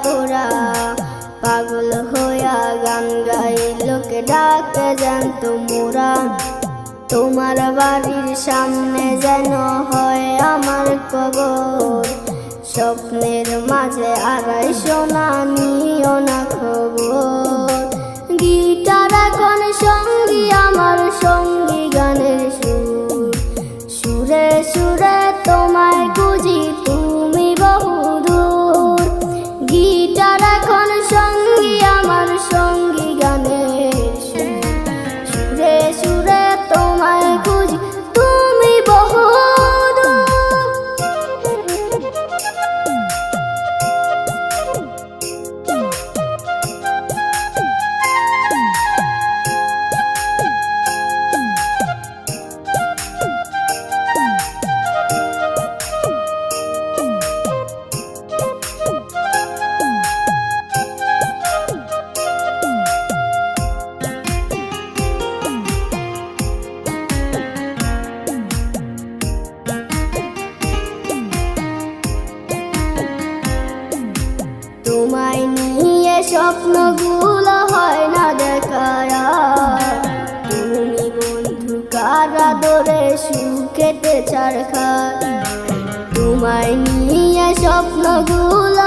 পোড়া পাগল হইয়া গান গাই লোকে ডাকে জানতো মোরা তোমার বাড়ির সামনে যেন হয় আমার কবর স্বপ্নের মাঝে আড়াই সোনা নিও না খবর গিটার এখন সঙ্গী আমার সঙ্গী গানের সুর সুরে সুরে তোমায় খুঁজি তুমি বহুদূর গিটার এখন সঙ্গী আমার সঙ্গী গানের সুর সুরে সুরে তোমায় খুঁজি তুমি বহুদূর তোমায় নিয়ে স্বপ্নগুলো হয় না দেখা তুমি বন্ধু কারা দরে সুখেতে ছাড়খা তোমায় নিয়ে স্বপ্নগুলো